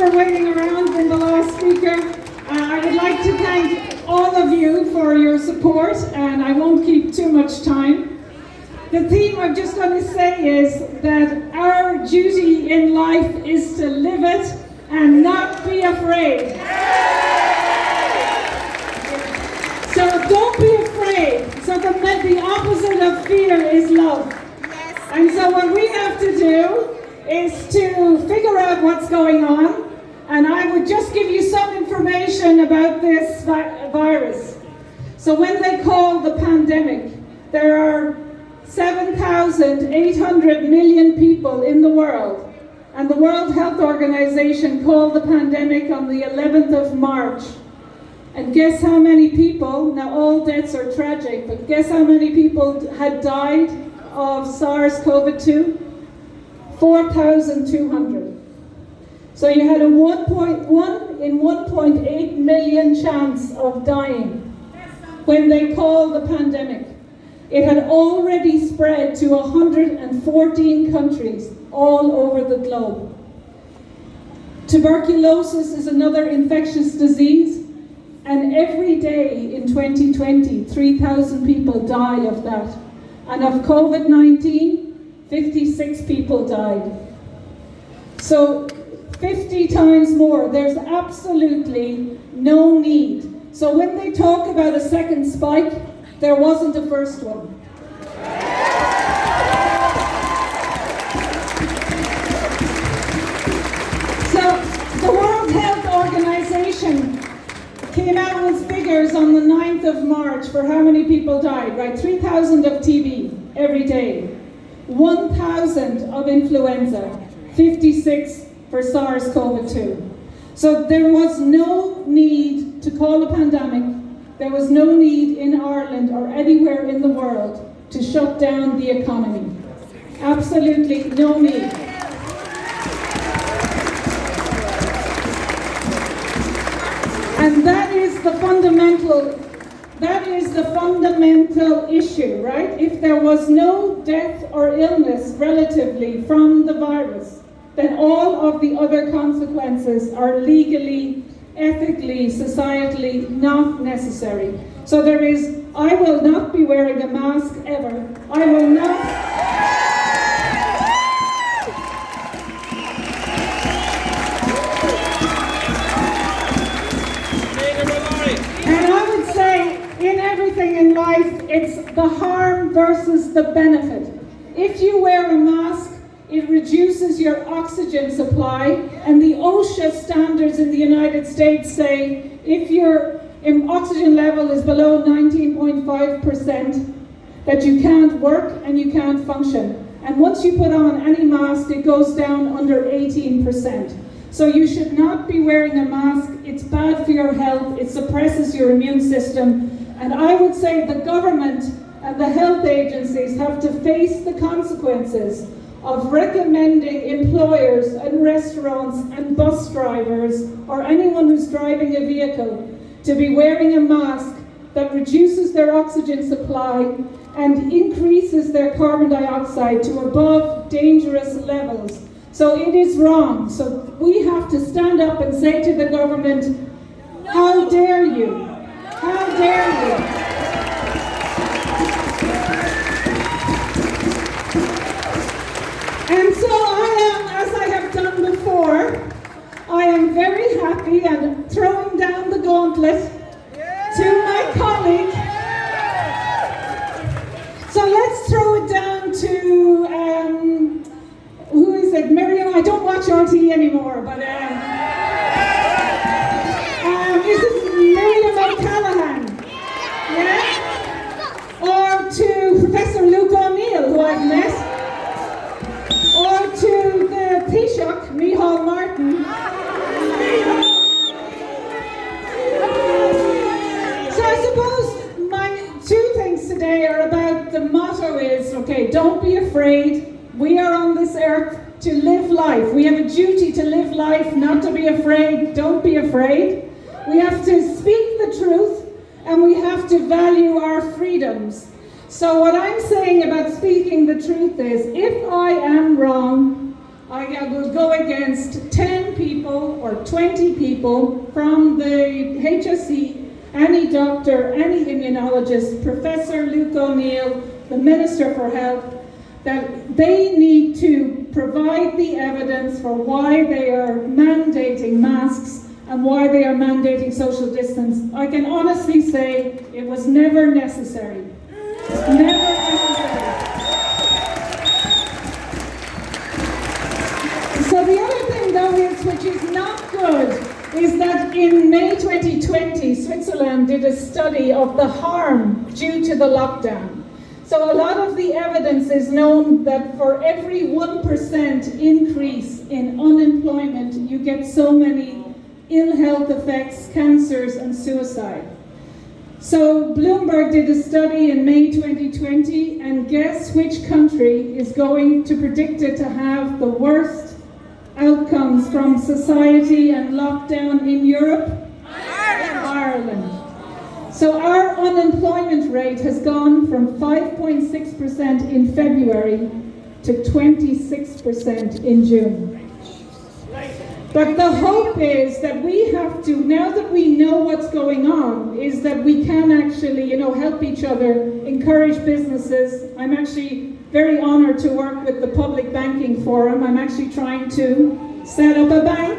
for waiting around in the last speaker. I would like to thank all of you for your support, and I won't keep too much time. The theme I'm just going to say is that our duty in life is to live it and not be afraid. So don't be afraid. So the opposite of fear is love. And so what we have to do is to figure out what's going on. And I would just give you some information about this virus. So when they call the pandemic, there are 7,800 million people in the world. And the World Health Organization called the pandemic on the 11th of March. And guess how many people, now all deaths are tragic, but guess how many people had died of SARS-CoV-2? 4,200. So you had a 1.1 in 1.8 million chance of dying when they called the pandemic. It had already spread to 114 countries all over the globe. Tuberculosis is another infectious disease, and every day in 2020, 3,000 people die of that. And of COVID-19, 56 people died. So 50 times more. There's absolutely no need. So when they talk about a second spike, there wasn't a first one. So the World Health Organization came out with figures on the 9th of March for how many people died, right? 3,000 of TB every day, 1,000 of influenza, 56 for SARS-CoV-2. So there was no need to call a pandemic. There was no need in Ireland or anywhere in the world to shut down the economy. Absolutely no need. And that is the fundamental issue, right? If there was no death or illness relatively from the virus, then all of the other consequences are legally, ethically, societally not necessary. So there is, I will not be wearing a mask ever. I will not. And I would say, in everything in life, it's the harm versus the benefit. If you wear a mask, it reduces your oxygen supply, and the OSHA standards in the United States say if your oxygen level is below 19.5%, that you can't work and you can't function. And once you put on any mask, it goes down under 18%. So you should not be wearing a mask. It's bad for your health. It suppresses your immune system. And I would say the government and the health agencies have to face the consequences of recommending employers and restaurants and bus drivers or anyone who's driving a vehicle to be wearing a mask that reduces their oxygen supply and increases their carbon dioxide to above dangerous levels. So it is wrong. So we have to stand up and say to the government, how dare you? How dare you? And so I am, as I have done before, I am very happy and throwing down the gauntlet to my colleague. So let's throw it down to, who is it? Miriam, I don't watch RTE anymore, but is it Miriam O'Callaghan? Yeah? Or to Professor Luke O'Neill, who I've met. Or to the Taoiseach, Micheál Martin. So I suppose my two things today are about, the motto is, okay, don't be afraid. We are on this earth to live life. We have a duty to live life, not to be afraid. Don't be afraid. We have to speak the truth, and we have to value our freedoms. So what I'm saying about speaking the truth is, if I am wrong, I will go against 10 10 people or 20 people from the HSE, any doctor, any immunologist, Professor Luke O'Neill, the Minister for Health, that they need to provide the evidence for why they are mandating masks and why they are mandating social distance. I can honestly say it was never necessary. Never necessary. So the other thing though is, which is not good, is that in May 2020, Switzerland did a study of the harm due to the lockdown. So a lot of the evidence is known that for every 1% increase in unemployment, you get so many ill health effects, cancers and suicide. So Bloomberg did a study in May 2020, and guess which country is going to predict it to have the worst outcomes from society and lockdown in Europe? Ireland. So our unemployment rate has gone from 5.6% in February to 26% in June. But the hope is that we have to, now that we know what's going on, is that we can actually, help each other, encourage businesses. I'm actually very honored to work with the Public Banking Forum. I'm actually trying to set up a bank.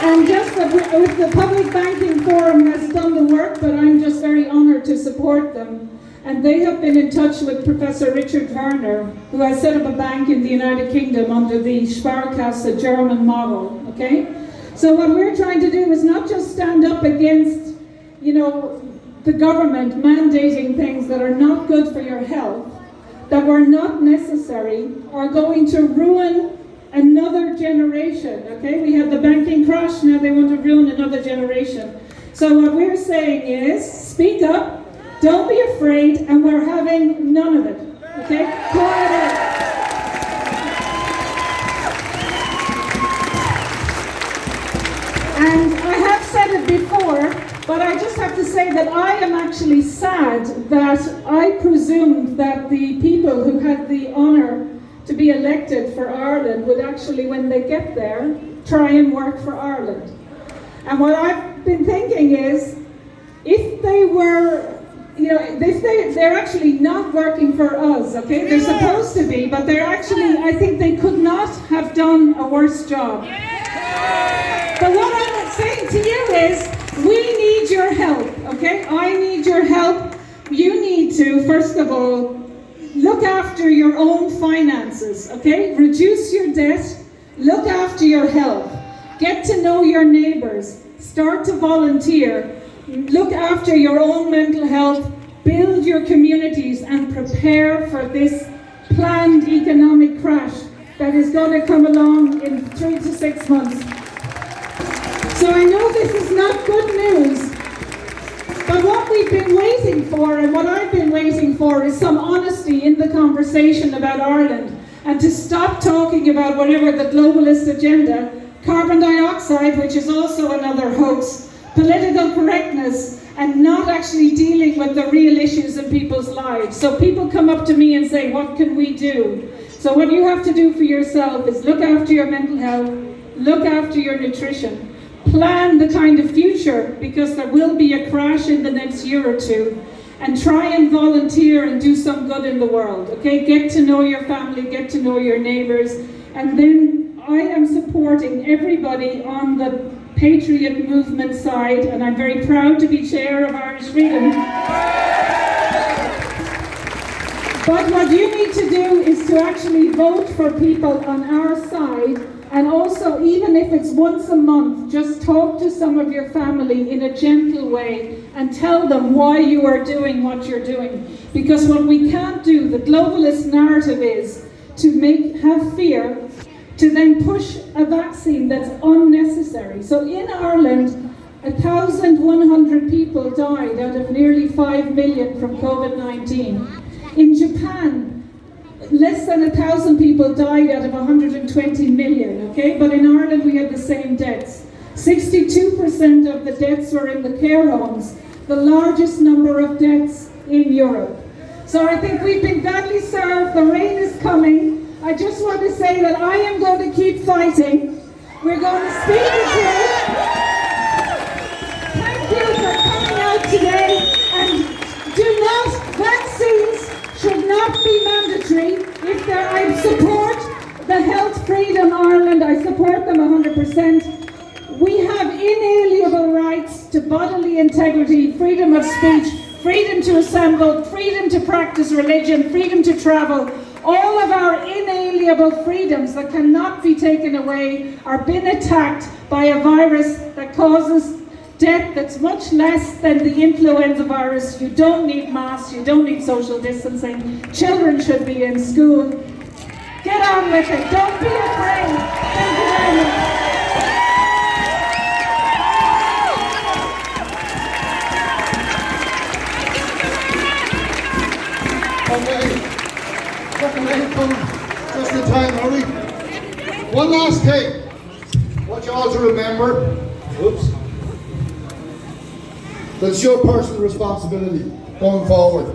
And just with the Public Banking Forum has done the work, but I'm just very honored to support them. And they have been in touch with Professor Richard Werner, who has set up a bank in the United Kingdom under the Sparkasse German model, okay? So what we're trying to do is not just stand up against, the government mandating things that are not good for your health, that were not necessary, are going to ruin another generation, okay? We had the banking crash, now they want to ruin another generation. So what we're saying is, speak up, don't be afraid, and we're having none of it, okay? Quiet it. And I have said it before, but I just have to say that I am actually sad that I presumed that the people who had the honour to be elected for Ireland would actually, when they get there, try and work for Ireland. And what I've been thinking is, if they were, they're actually not working for us, okay? They're supposed to be, but they're actually, I think they could not have done a worse job. But what I'm saying to you is, we need your help, okay? I need your help. You need to, first of all, look after your own finances, okay? Reduce your debt, look after your health, get to know your neighbours, start to volunteer, look after your own mental health, build your communities and prepare for this planned economic crash that is going to come along in 3 to 6 months. So I know this is not good news, but what we've been waiting for, and what I've been waiting for, is some honesty in the conversation about Ireland, and to stop talking about whatever the globalist agenda, carbon dioxide, which is also another hoax, political correctness, and not actually dealing with the real issues in people's lives. So people come up to me and say, what can we do? So what you have to do for yourself is look after your mental health, look after your nutrition, plan the kind of future, because there will be a crash in the next year or two, and try and volunteer and do some good in the world, okay? Get to know your family, get to know your neighbours, and then I am supporting everybody on the Patriot movement side, and I'm very proud to be chair of Irish Freedom. But what you need to do is to actually vote for people on our side, and also, even if it's once a month, just talk to some of your family in a gentle way and tell them why you are doing what you're doing. Because what we can't do, the globalist narrative is to have fear, to then push a vaccine that's unnecessary. So in Ireland, 1,100 people died out of nearly 5 million from COVID-19. In Japan, less than 1,000 people died out of 120 million, okay? But in Ireland we had the same deaths. 62% of the deaths were in the care homes, the largest number of deaths in Europe. So I think we've been badly served. The rain is coming. I just want to say that I am going to keep fighting. We're going to speak the truth. Thank you for coming out today. And vaccines should not be mandatory. I support the Health Freedom Ireland. I support them 100%. We have inalienable rights to bodily integrity, freedom of speech, freedom to assemble, freedom to practice religion, freedom to travel. All of our inalienable freedoms that cannot be taken away are being attacked by a virus that causes death that's much less than the influenza virus. You don't need masks, you don't need social distancing. Children should be in school. Get on with it, don't be afraid. Thank you very much. Just in time, are we? One last thing. I want you all to remember, that it's your personal responsibility going forward.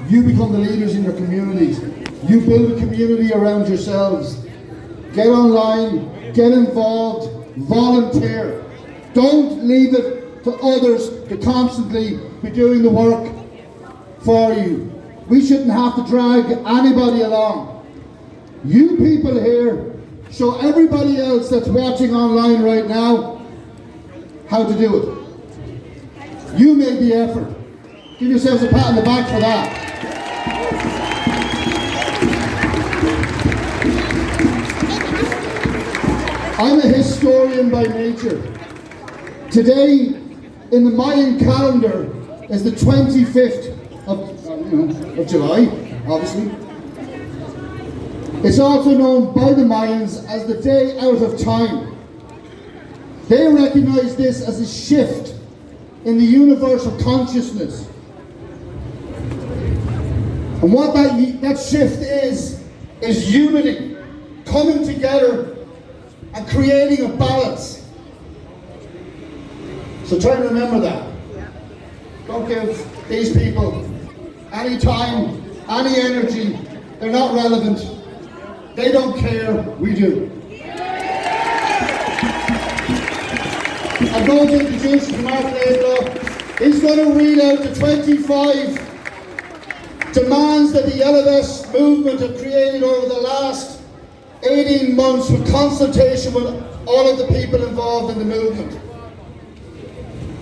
You become the leaders in your communities. You build a community around yourselves. Get online, get involved, volunteer. Don't leave it to others to constantly be doing the work for you. We shouldn't have to drag anybody along. You people here show everybody else that's watching online right now how to do it. You made the effort. Give yourselves a pat on the back for that. I'm a historian by nature. Today, in the Mayan calendar, is the 25th of July, obviously. It's also known by the Mayans as the day out of time. They recognize this as a shift in the universal consciousness. And what that shift is unity, coming together and creating a balance. So try and remember that. Don't give these people any time, any energy. They're not relevant. They don't care. We do. I'm going to introduce you to Martin Aidlaw. He's going to read out the 25 demands that the Yellow Vest movement have created over the last 18 months with consultation with all of the people involved in the movement.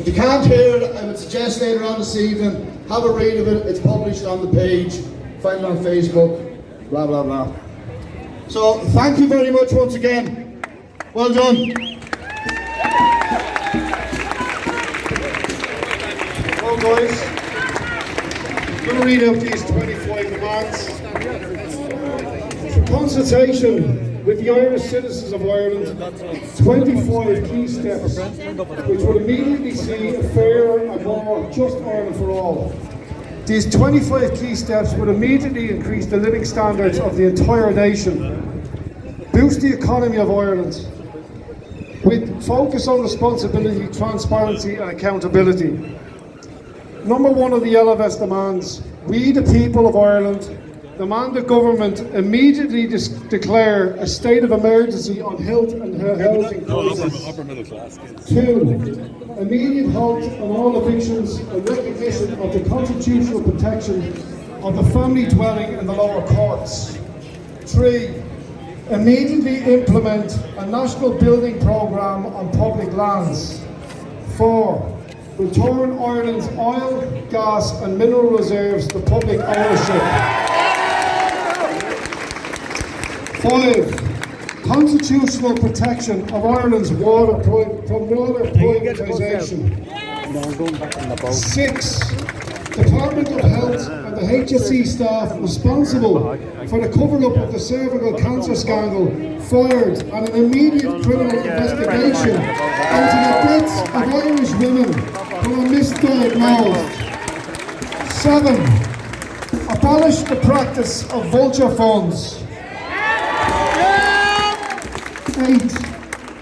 If you can't hear it, I would suggest later on this evening, have a read of it. It's published on the page, find it on Facebook, blah, blah, blah. So, thank you very much once again. Well done. Well, guys, I'm going to read out these 25 demands. For consultation with the Irish citizens of Ireland, 25 key steps which would immediately see a fair and more just Ireland for all. These 25 key steps would immediately increase the living standards of the entire nation, boost the economy of Ireland, with focus on responsibility, transparency and accountability. Number one of the Yellow Vest demands, we the people of Ireland demand the government immediately declare a state of emergency on health and housing crisis. 2. Immediate halt on all evictions and recognition of the constitutional protection of the family dwelling in the lower courts. 3. Immediately implement a national building programme on public lands. 4. Return Ireland's oil, gas and mineral reserves to public ownership. 5. Constitutional protection of Ireland's water from water privatisation. 6. Department of Health and the HSE staff responsible for the cover-up of the cervical cancer scandal fired and an immediate criminal investigation into the deaths of Irish women who are misdiagnosed. 7. Abolish the practice of vulture funds. 8.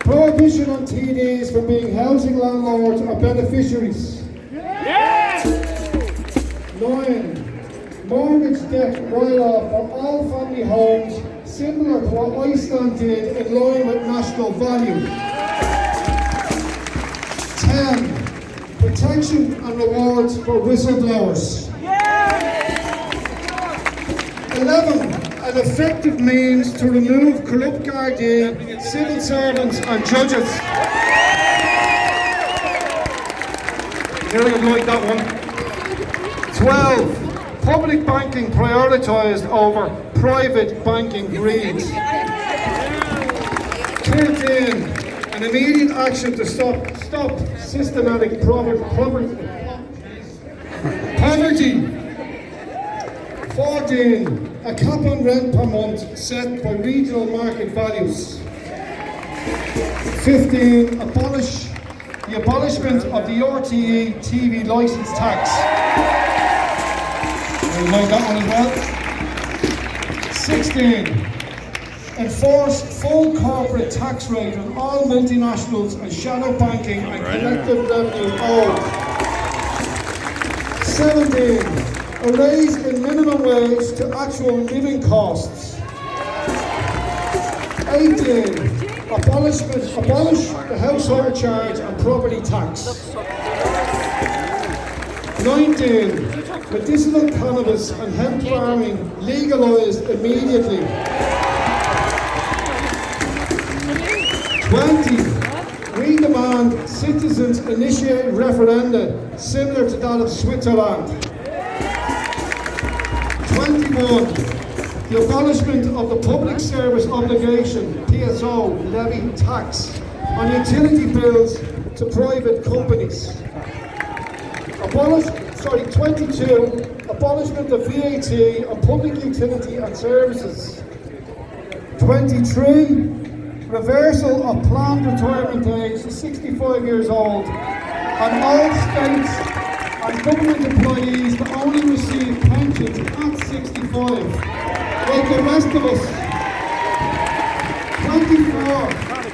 Prohibition on TDs from being housing landlords or beneficiaries. 9. mortgage debt write-off for all family homes, similar to what Iceland did, in line with national value. 10. Protection and rewards for whistleblowers. 11. An effective means to remove corrupt Gardaí, civil servants and judges. Nearly like that one. 12. Public banking prioritised over private banking greed. 13. An immediate action to stop systematic poverty. 14. A cap on rent per month set by regional market values. 15. The abolishment of the RTE TV licence tax. I like that one as well. 16. Enforce full corporate tax rate on all multinationals and shadow banking and collective revenue owed. 17. A raise in minimum wage to actual living costs. 18. Abolish the household charge and property tax. 19. Medicinal cannabis and hemp farming legalised immediately. 20. We demand citizens initiate referenda similar to that of Switzerland. 21. The abolishment of the public service obligation, PSO, levy tax on utility bills to private companies. 22. Abolishment of VAT on public utility and services. 23. Reversal of planned retirement age to 65 years old, and all states and government employees to only receive pensions at 65, like the rest of us. 24.